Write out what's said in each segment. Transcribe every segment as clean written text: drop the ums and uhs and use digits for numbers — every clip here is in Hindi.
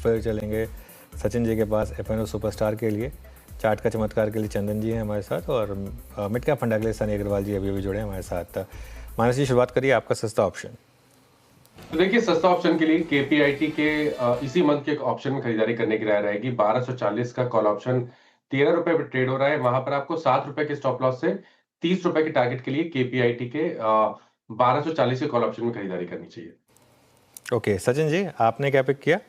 फिर चलेंगे सचिन जी के पास एफएनओ सुपरस्टार के लिए। चार्ट का चमत्कार के लिए चंदन जी हैं हमारे साथ, और मिड कैप फंडा के लिए सनी अग्रवाल जी अभी जुड़े हैं हमारे साथ। मानस जी, शुरुआत करिए, आपका सस्ता ऑप्शन। देखिए, सस्ता ऑप्शन के लिए केपीआईटी के इसी मंथ के एक ऑप्शन में खरीदारी करने की राय रहेगी। 1240 का कॉल ऑप्शन 13 रुपए पे ट्रेड हो रहा है। वहां पर आपको 7 रुपए के स्टॉप लॉस से 30 रुपए के टारगेट के लिए केपीआईटी के 1240 के कॉल ऑप्शन में खरीदारी करनी चाहिए। ओके, सचिन जी आपने क्या पिक किया?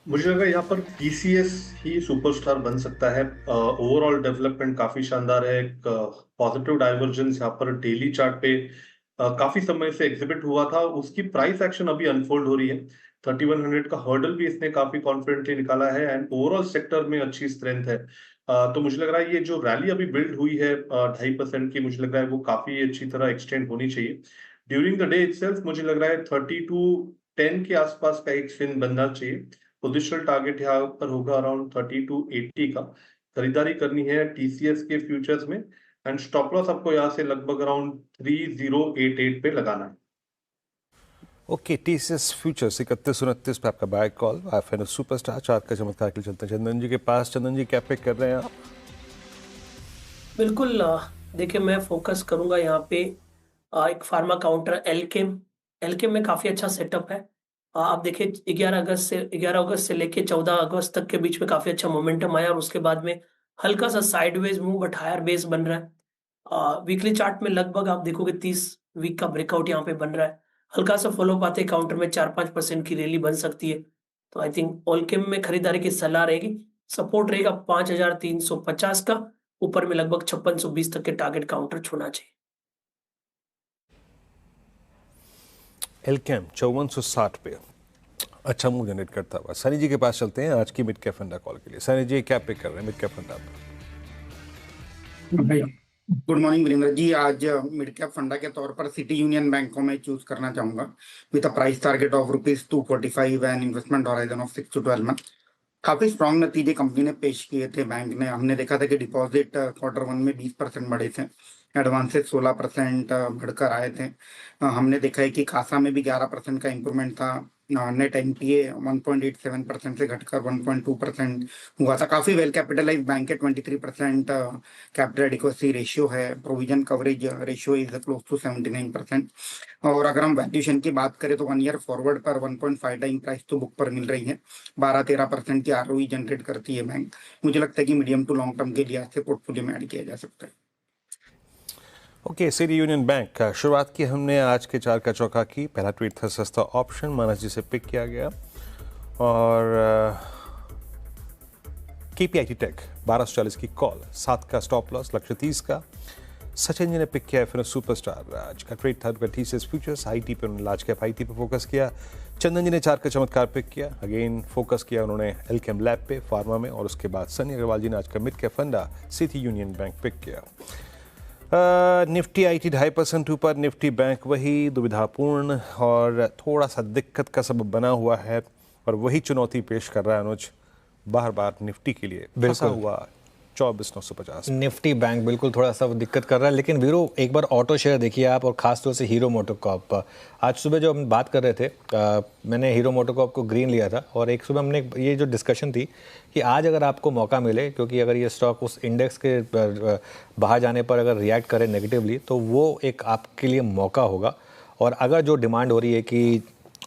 मुझे लगा यहाँ पर टीसीएस ही सुपरस्टार बन सकता है। ओवरऑल डेवलपमेंट काफी शानदार है। एक पॉजिटिव डाइवर्जेंस यहाँ पर डेली चार्ट पे काफी समय से एग्जिबिट हुआ था। उसकी प्राइस एक्शन अभी अनफोल्ड हो रही है। 3100 का हर्डल भी इसने काफी कॉन्फिडेंटली निकाला है एंड ओवरऑल सेक्टर में अच्छी स्ट्रेंथ है। तो मुझे लग रहा है ये जो रैली अभी बिल्ड हुई है 2.5% की, मुझे लग रहा है वो काफी अच्छी तरह एक्सटेंड होनी चाहिए। ड्यूरिंग द डे इटसेल्फ मुझे लग रहा है 3210 के आसपास का एक स्विंग बनना चाहिए। पोजिशनल टारगेट यहाँ पर होगा अराउंड 30 to 80 का। खरीदारी करनी है टीसीएस के फ्यूचर्स में एंड स्टॉप लॉस आपको यहाँ से लगभग अराउंड 3088 पे लगाना है। ओके, टीसीएस फ्यूचर्स 3129 पे आपका buy call. FNO superstar chart का चमत्कार के लिए चलते हैं चंदन जी के पास। चंदन जी, क्या पिक कर रहे हैं आप? बिल्कुल, देखिए मैं फोकस करूंगा यहाँ पे एक फार्मा काउंटर एल्केम में काफी अच्छा सेटअप है। आप देखिए 11 अगस्त से लेके 14 अगस्त तक के बीच में काफी अच्छा मोमेंटम आया और उसके बाद में हल्का सा sideways move but higher base बन रहा है। वीकली चार्ट में लगभग आप देखोगे 30 वीक का ब्रेकआउट यहाँ पे बन रहा है। हल्का सा फॉलो पाते काउंटर में 4-5% की रैली बन सकती है। तो आई थिंक ऑलकेम में खरीदारी की सलाह रहेगी। सपोर्ट रहेगा 5350 का। ऊपर में लगभग 5620 तक के टारगेट काउंटर छूना चाहिए। एल्केम 5460 पे अच्छा मूव जनरेट करता हुआ। सनी जी के पास चलते हैं आज की मिड कैप फंडा कॉल के लिए। सनी जी, क्या पिक कर रहे हैं मिड कैप फंडा पर? Good morning Virendra ji. आज मिड कैप फंडा के तौर पर सिटी यूनियन बैंक को मैं चूज करना चाहूंगा with a price target of ₹245 and investment horizon of 6 to 12 month. काफी स्ट्रॉन्ग नतीजे कंपनी ने पेश किए थे। बैंक ने, हमने देखा था कि डिपॉजिट Q1 में 20% बढ़े थे, एडवांसेस 16% बढ़कर आए थे। हमने देखा है कि कासा में भी 11% का इंप्रूवमेंट था। नेट एनपीए 1.87% से घटकर 1.2% हुआ था। काफी वेल कैपिटलाइज बैंक के 23% कैपिटल एडिक्वेसी रेशियो है। Provision coverage ratio is close to 79%। और अगर हम वैल्यूएशन की बात करें तो 1 ईयर फॉरवर्ड पर 1.5 टाइम प्राइस तो बुक पर मिल रही है। 12-13% की आरओई जनरेट करती है बैंक। मुझे लगता है कि मीडियम टू लॉन्ग टर्म के लिए ऐसे पोर्टफोलियो में ऐड किया जा सकता है। ओके, सिटी यूनियन बैंक शुरुआत की हमने आज के चार का चौका की। पहला ट्वीट था सस्ता ऑप्शन, मानस जी से पिक किया गया। और केपीआईटी टेक 1240 की कॉल, 7 का स्टॉप लॉस, लक्ष्य 30 का। सचिन जी ने पिक किया एफएनओ सुपरस्टार। आज का ट्रेड था टीसीएस फ्यूचर्स, आईटी पे उन्होंने लार्ज कैप आईटी पे फोकस किया। चंदन जी ने चार का चमत्कार पिक किया, अगेन फोकस किया उन्होंने एल्केम लैब पे, फार्मा में। और उसके बाद सनी अग्रवाल जी ने आज का मिड कैप फंडा सिटी यूनियन बैंक पिक किया। निफ्टी आईटी 2.5% ऊपर, निफ्टी बैंक वही दुविधापूर्ण और थोड़ा सा दिक्कत का सबब बना हुआ है और वही चुनौती पेश कर रहा है अनुज बार बार निफ्टी के लिए। फंसा हुआ 24,950। निफ्टी बैंक बिल्कुल थोड़ा सा दिक्कत कर रहा है। लेकिन वीरो, एक बार ऑटो शेयर देखिए आप, और खास तौर से हीरो मोटोकॉर्प। आज सुबह जो हम बात कर रहे थे, मैंने हीरो मोटोकॉर्प को ग्रीन लिया था। और एक सुबह हमने ये जो डिस्कशन थी कि आज अगर आपको मौका मिले, क्योंकि अगर ये स्टॉक उस इंडेक्स के बाहर जाने पर अगर रिएक्ट करे नेगेटिवली, तो वो एक आपके लिए मौका होगा। और अगर जो डिमांड हो रही है कि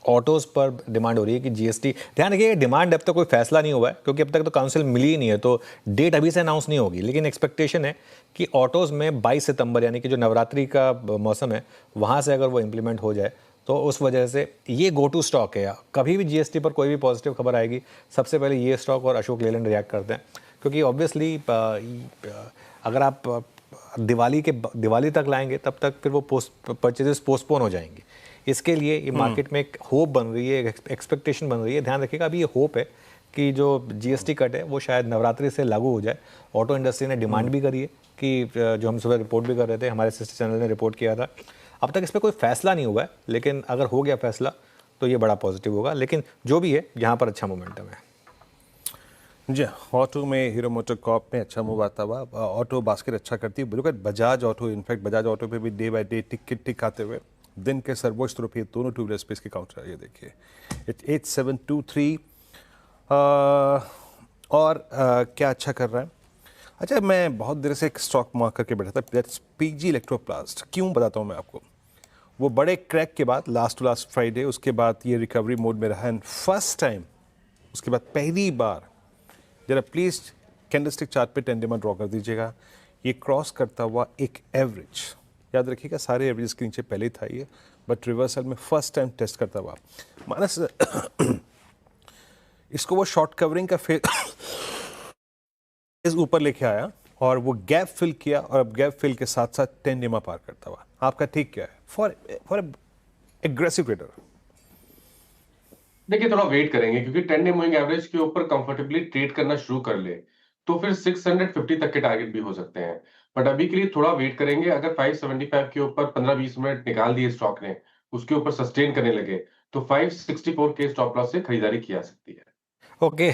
ऑटोज़ पर डिमांड हो रही है कि जीएसटी, ध्यान रखिए डिमांड अब तक कोई फैसला नहीं हुआ है, क्योंकि अब तक तो काउंसिल मिली ही नहीं है, तो डेट अभी से अनाउंस नहीं होगी। लेकिन एक्सपेक्टेशन है कि ऑटोज़ में 22 सितंबर यानी कि जो नवरात्रि का मौसम है, वहाँ से अगर वो इम्प्लीमेंट हो जाए तो उस वजह से ये गो टू स्टॉक है। कभी भी जीएसटी पर कोई भी पॉजिटिव खबर आएगी, सबसे पहले ये स्टॉक और अशोक लेलैंड रिएक्ट करते हैं। क्योंकि ऑब्वियसली अगर आप दिवाली तक लाएंगे, तब तक फिर वो परचेजेस पोस्टपोन हो जाएंगे। इसके लिए ये मार्केट में एक होप बन रही है, एक एक्सपेक्टेशन बन रही है। ध्यान रखिएगा, अभी ये होप है कि जो जीएसटी कट है वो शायद नवरात्रि से लागू हो जाए। ऑटो इंडस्ट्री ने डिमांड भी करी है कि जो हम सुबह रिपोर्ट भी कर रहे थे, हमारे सिस्टर चैनल ने रिपोर्ट किया था। अब तक इस पर कोई फैसला नहीं हुआ है, लेकिन अगर हो गया फैसला तो ये बड़ा पॉजिटिव होगा। लेकिन जो भी है, यहाँ पर अच्छा मोमेंटम है। जी, ऑटो में हीरो मोटोकॉर्प में अच्छा मूव आता हुआ। ऑटो बास्केट अच्छा करती है। बिल्कुल Bajaj auto, in fact Bajaj auto पे भी डे बाय डे टिक आते हुए दिन के सर्वोच्च रूप ये दोनों टू व्हीलर स्पेस के काउंटर है। ये देखिए 8723 क्या अच्छा कर रहा है? अच्छा, मैं बहुत देर से एक स्टॉक मार्क करके बैठा था, दैट्स पीजी इलेक्ट्रोप्लास्ट। क्यों बताता हूँ मैं आपको। वो बड़े क्रैक के बाद लास्ट फ्राइडे, उसके बाद ये रिकवरी मोड में रहा, एंड फर्स्ट टाइम, उसके बाद पहली बार, जरा प्लीज़ कैंडलस्टिक चार्ट पे टेंडेमा ड्रॉ कर दीजिएगा, ये क्रॉस करता हुआ एक एवरेज, याद रखिएगा सारे एवरेज के नीचे पहले ही था ये, बट रिवर्सल में फर्स्ट टाइम टेस्ट करता हुआ मानस इसको वो शॉर्ट कवरिंग का फेज ऊपर लेके आया और वो गैप फिल किया, और अब गैप फिल के साथ साथ टेंडेमा पार करता हुआ। आपका ठीक क्या है फॉर एग्रेसिव ट्रेडर? देखिए थोड़ा वेट करेंगे, क्योंकि 10 डे मूविंग एवरेज के ऊपर कंफर्टेबली ट्रेड करना शुरू कर ले तो फिर 650 तक के टारगेट भी हो सकते हैं। बट अभी के लिए थोड़ा वेट करेंगे। अगर 575 के ऊपर 15-20 मिनट निकाल दिए स्टॉक ने, उसके ऊपर सस्टेन करने लगे, तो 564 के स्टॉप लॉस से खरीदारी की जा सकती है। ओके